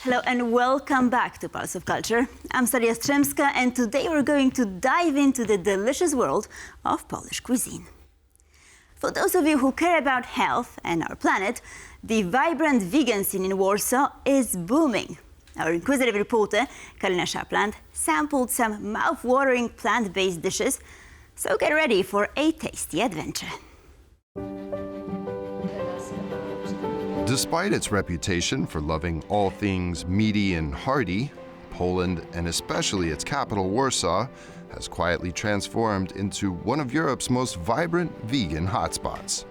Hello and welcome back to Pulse of Culture. I'm Staria Strzemska and today we're going to dive into the delicious world of Polish cuisine. For those of you who care about health and our planet, the vibrant vegan scene in Warsaw is booming. Our inquisitive reporter, Karina Szapland, sampled some mouth-watering plant-based dishes, so get ready for a tasty adventure. Despite its reputation for loving all things meaty and hearty, Poland, and especially its capital Warsaw, has quietly transformed into one of Europe's most vibrant vegan hotspots.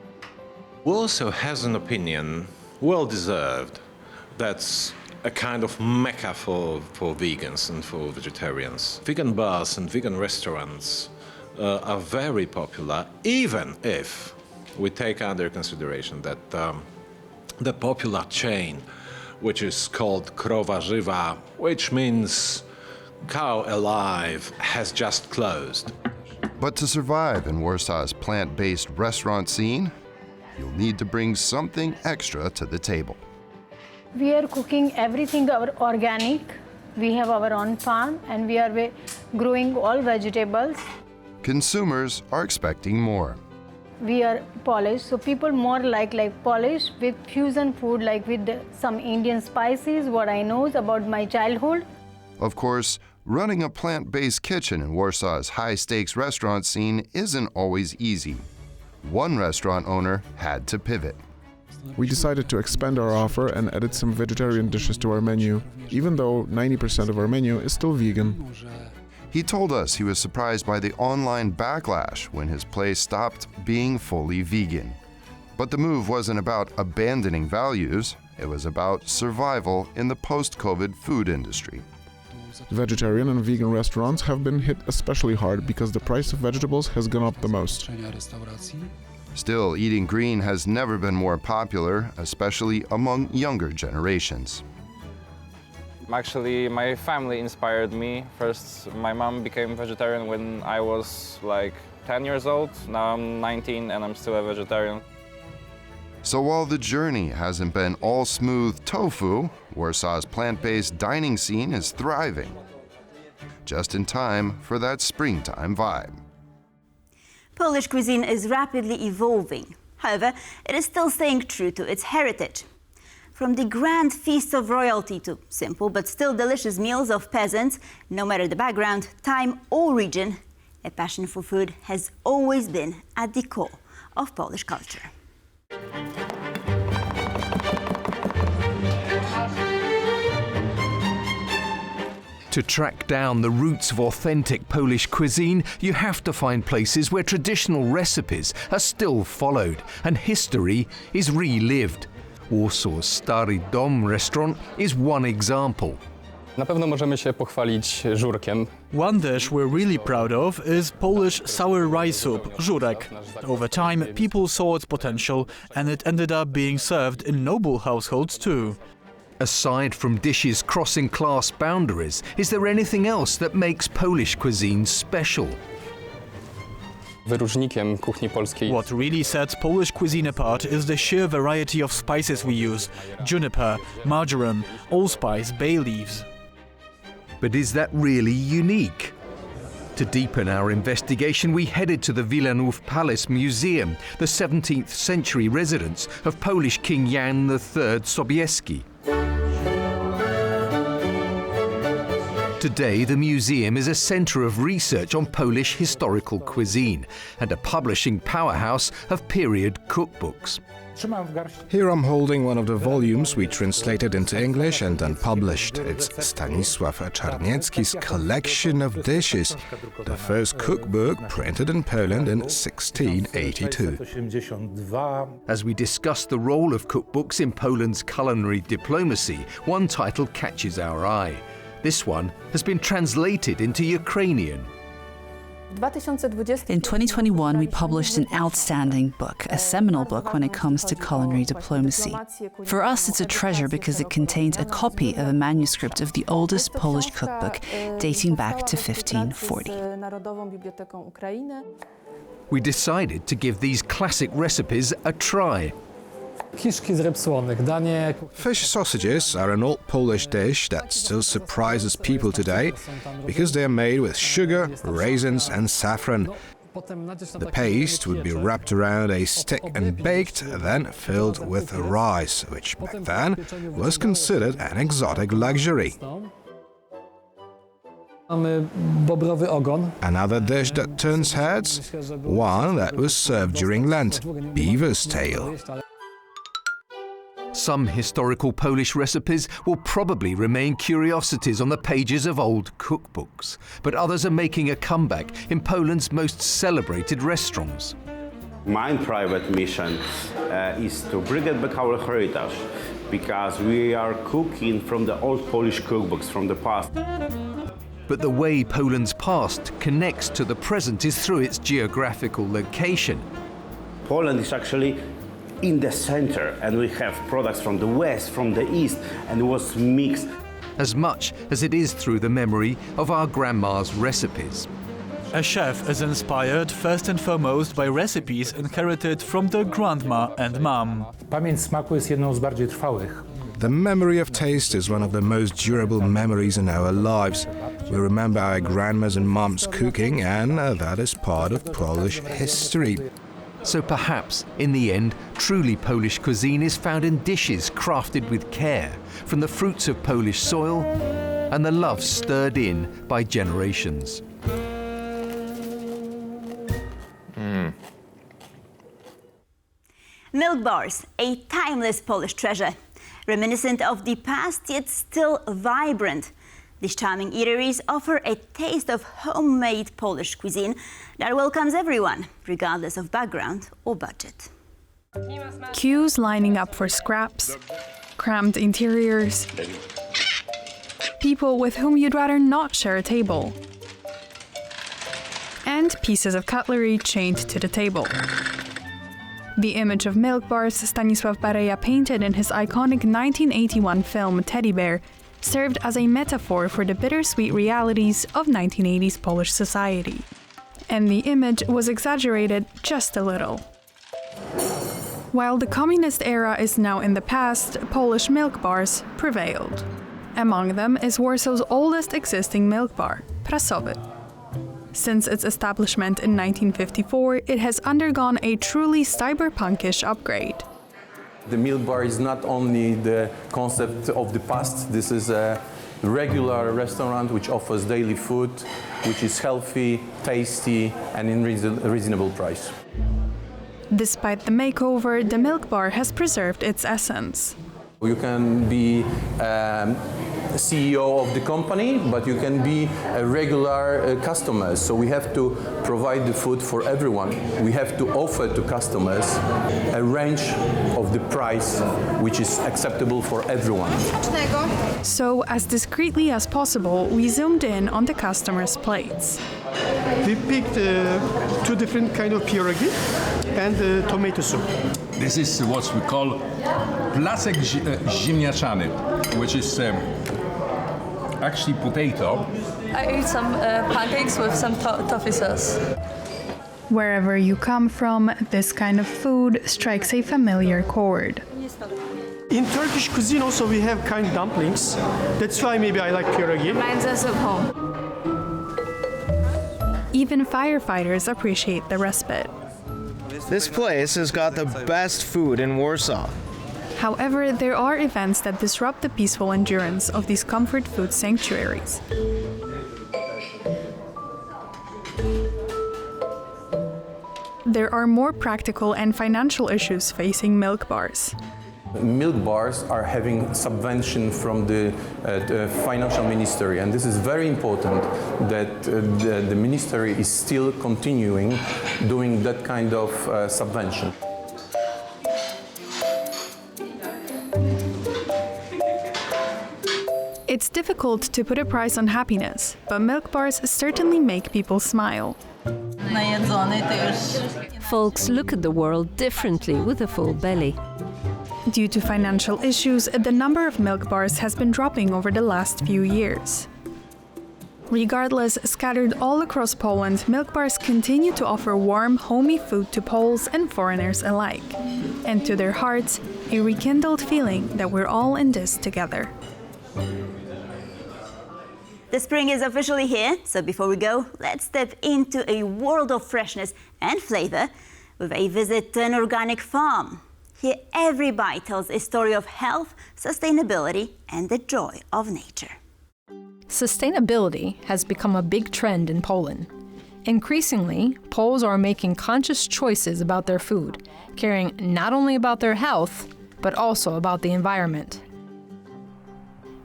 Warsaw has an opinion, well-deserved, that's a kind of mecca for vegans and for vegetarians. Vegan bars and vegan restaurants are very popular, even if we take under consideration that the popular chain, which is called Krowa Żywa, which means cow alive, has just closed. But to survive in Warsaw's plant-based restaurant scene, you'll need to bring something extra to the table. We are cooking everything organic. We have our own farm and we are growing all vegetables. Consumers are expecting more. We are Polish, so people more like Polish with fusion food, like with some Indian spices, what I know about my childhood. Of course, running a plant-based kitchen in Warsaw's high-stakes restaurant scene isn't always easy. One restaurant owner had to pivot. We decided to expand our offer and added some vegetarian dishes to our menu, even though 90% of our menu is still vegan. He told us he was surprised by the online backlash when his place stopped being fully vegan. But the move wasn't about abandoning values, it was about survival in the post-COVID food industry. Vegetarian and vegan restaurants have been hit especially hard because the price of vegetables has gone up the most. Still, eating green has never been more popular, especially among younger generations. Actually, my family inspired me. First, my mom became vegetarian when I was like 10 years old. Now I'm 19 and I'm still a vegetarian. So while the journey hasn't been all smooth tofu, Warsaw's plant-based dining scene is thriving. Just in time for that springtime vibe. Polish cuisine is rapidly evolving. However, it is still staying true to its heritage. From the grand feasts of royalty to simple but still delicious meals of peasants, no matter the background, time or region, a passion for food has always been at the core of Polish culture. To track down the roots of authentic Polish cuisine, you have to find places where traditional recipes are still followed and history is relived. Warsaw's Stary Dom restaurant is one example. Na pewno możemy się pochwalić żurkiem. One dish we're really proud of is Polish sour rice soup, żurek. Over time, people saw its potential and it ended up being served in noble households too. Aside from dishes crossing class boundaries, is there anything else that makes Polish cuisine special? Wyróżnikiem kuchni polskiej. What really sets Polish cuisine apart is the sheer variety of spices we use: juniper, marjoram, allspice, bay leaves. But is that really unique? To deepen our investigation, we headed to the Wilanów Palace Museum, the 17th century residence of Polish King Jan III Sobieski. Today, the museum is a centre of research on Polish historical cuisine and a publishing powerhouse of period cookbooks. Here I'm holding one of the volumes we translated into English and then published. It's Stanisław Czarniecki's collection of dishes, the first cookbook printed in Poland in 1682. As we discuss the role of cookbooks in Poland's culinary diplomacy, one title catches our eye. This one has been translated into Ukrainian. In 2021, we published an outstanding book, a seminal book when it comes to culinary diplomacy. For us, it's a treasure because it contains a copy of a manuscript of the oldest Polish cookbook dating back to 1540. We decided to give these classic recipes a try. Fish sausages are an old Polish dish that still surprises people today because they are made with sugar, raisins and saffron. The paste would be wrapped around a stick and baked, then filled with rice, which back then was considered an exotic luxury. Another dish that turns heads, one that was served during Lent, beaver's tail. Some historical Polish recipes will probably remain curiosities on the pages of old cookbooks, but others are making a comeback in Poland's most celebrated restaurants. My private mission is to bring back our heritage, because we are cooking from the old Polish cookbooks from the past. But the way Poland's past connects to the present is through its geographical location. Poland is actually in the center, and we have products from the west, from the east, and it was mixed. As much as it is through the memory of our grandma's recipes. A chef is inspired first and foremost by recipes inherited from their grandma and mom. The memory of taste is one of the most durable memories in our lives. We remember our grandmas and moms cooking, and that is part of Polish history. So perhaps, in the end, truly Polish cuisine is found in dishes crafted with care, from the fruits of Polish soil and the love stirred in by generations. Milk bars, a timeless Polish treasure, reminiscent of the past yet still vibrant. These charming eateries offer a taste of homemade Polish cuisine that welcomes everyone, regardless of background or budget. Queues lining up for scraps, cramped interiors, people with whom you'd rather not share a table, and pieces of cutlery chained to the table. The image of milk bars Stanisław Bareja painted in his iconic 1981 film Teddy Bear served as a metaphor for the bittersweet realities of 1980s Polish society. And the image was exaggerated just a little. While the communist era is now in the past, Polish milk bars prevailed. Among them is Warsaw's oldest existing milk bar, Prasowy. Since its establishment in 1954, it has undergone a truly cyberpunkish upgrade. The milk bar is not only the concept of the past, this is a regular restaurant which offers daily food, which is healthy, tasty, and in reasonable price. Despite the makeover, the milk bar has preserved its essence. You can be CEO of the company, but you can be a regular customer. So we have to provide the food for everyone. We have to offer to customers a range of the price which is acceptable for everyone. So as discreetly as possible, we zoomed in on the customers' plates. We picked two different kind of pierogi and tomato soup. This is what we call placek ziemniaczany, which is actually potato. I ate some pancakes with some toffee sauce. Wherever you come from, this kind of food strikes a familiar chord. In Turkish cuisine also we have kind dumplings. That's why maybe I like pierogi. Reminds us of home. Even firefighters appreciate the respite. This place has got the best food in Warsaw. However, there are events that disrupt the peaceful endurance of these comfort food sanctuaries. There are more practical and financial issues facing milk bars. Milk bars are having subvention from the financial ministry, and this is very important that the ministry is still continuing doing that kind of subvention. It's difficult to put a price on happiness, but milk bars certainly make people smile. Folks look at the world differently with a full belly. Due to financial issues, the number of milk bars has been dropping over the last few years. Regardless, scattered all across Poland, milk bars continue to offer warm, homey food to Poles and foreigners alike. and to their hearts, a rekindled feeling that we're all in this together. The spring is officially here, so before we go, let's step into a world of freshness and flavor with a visit to an organic farm. Here, every bite tells a story of health, sustainability, and the joy of nature. Sustainability has become a big trend in Poland. Increasingly, Poles are making conscious choices about their food, caring not only about their health, but also about the environment.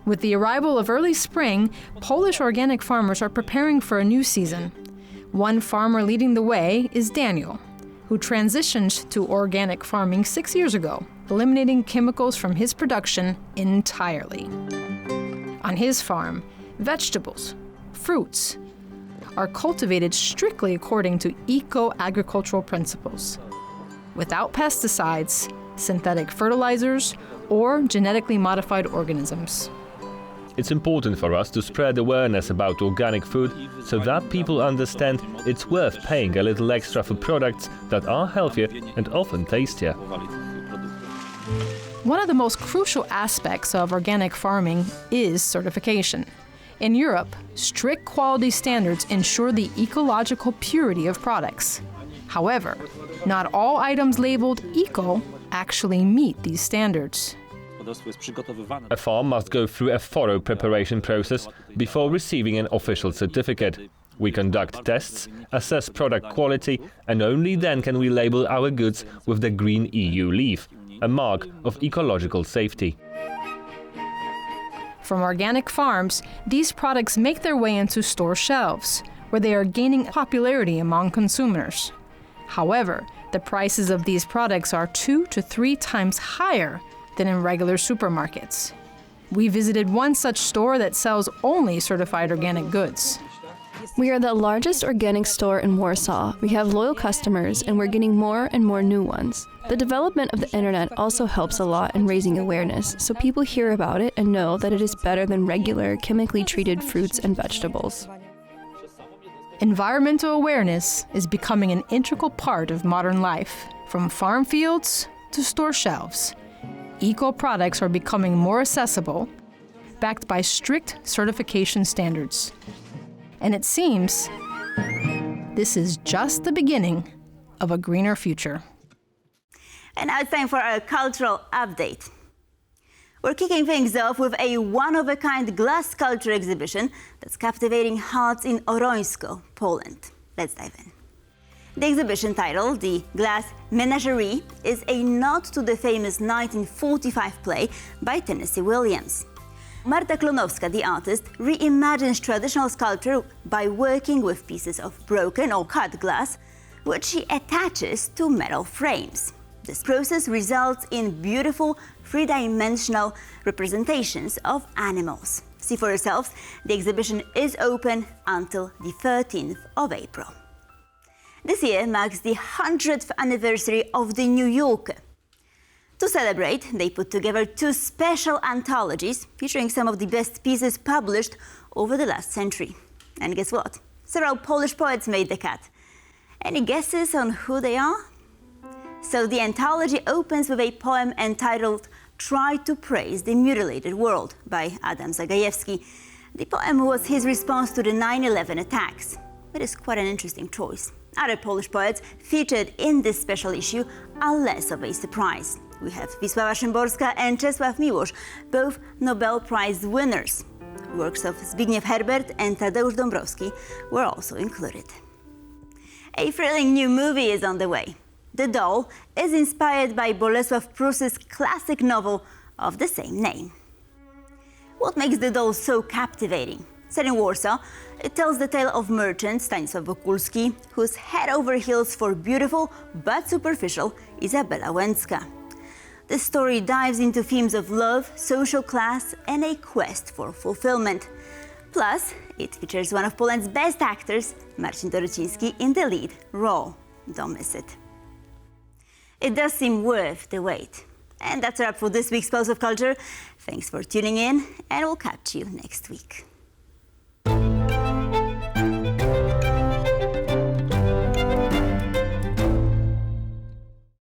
With the arrival of early spring, Polish organic farmers are preparing for a new season. One farmer leading the way is Daniel, who transitioned to organic farming 6 years ago, eliminating chemicals from his production entirely. On his farm, vegetables, fruits, are cultivated strictly according to eco-agricultural principles, without pesticides, synthetic fertilizers, or genetically modified organisms. It's important for us to spread awareness about organic food so that people understand it's worth paying a little extra for products that are healthier and often tastier. One of the most crucial aspects of organic farming is certification. In Europe, strict quality standards ensure the ecological purity of products. However, not all items labeled eco actually meet these standards. A farm must go through a thorough preparation process before receiving an official certificate. We conduct tests, assess product quality, and only then can we label our goods with the green EU leaf, a mark of ecological safety. From organic farms, these products make their way into store shelves, where they are gaining popularity among consumers. However, the prices of these products are 2 to 3 times higher than in regular supermarkets. We visited one such store that sells only certified organic goods. We are the largest organic store in Warsaw. We have loyal customers, and we're getting more and more new ones. The development of the internet also helps a lot in raising awareness, so people hear about it and know that it is better than regular, chemically treated fruits and vegetables. Environmental awareness is becoming an integral part of modern life, from farm fields to store shelves. Eco products are becoming more accessible, backed by strict certification standards. And it seems this is just the beginning of a greener future. And now it's time for our cultural update. We're kicking things off with a one-of-a-kind glass sculpture exhibition that's captivating hearts in Orońsko, Poland. Let's dive in. The exhibition, titled The Glass Menagerie, is a nod to the famous 1945 play by Tennessee Williams. Marta Klonowska, the artist, reimagines traditional sculpture by working with pieces of broken or cut glass, which she attaches to metal frames. This process results in beautiful, three-dimensional representations of animals. See for yourselves, the exhibition is open until the 13th of April. This year marks the 100th anniversary of the New Yorker. To celebrate, they put together 2 special anthologies featuring some of the best pieces published over the last century. And guess what? Several Polish poets made the cut. Any guesses on who they are? So the anthology opens with a poem entitled "Try to Praise the Mutilated World" by Adam Zagajewski. The poem was his response to the 9/11 attacks. It is quite an interesting choice. Other Polish poets featured in this special issue are less of a surprise. We have Wisława Szymborska and Czesław Miłosz, both Nobel Prize winners. Works of Zbigniew Herbert and Tadeusz Dąbrowski were also included. A thrilling new movie is on the way. The Doll is inspired by Bolesław Prus's classic novel of the same name. What makes The Doll so captivating? Set in Warsaw, it tells the tale of merchant Stanisław Wokulski, who's head over heels for beautiful but superficial Izabela Łęcka. The story dives into themes of love, social class, and a quest for fulfillment. Plus, it features one of Poland's best actors, Marcin Dorociński, in the lead role. Don't miss it. It does seem worth the wait. And that's a wrap for this week's Pulse of Culture. Thanks for tuning in, and we'll catch you next week.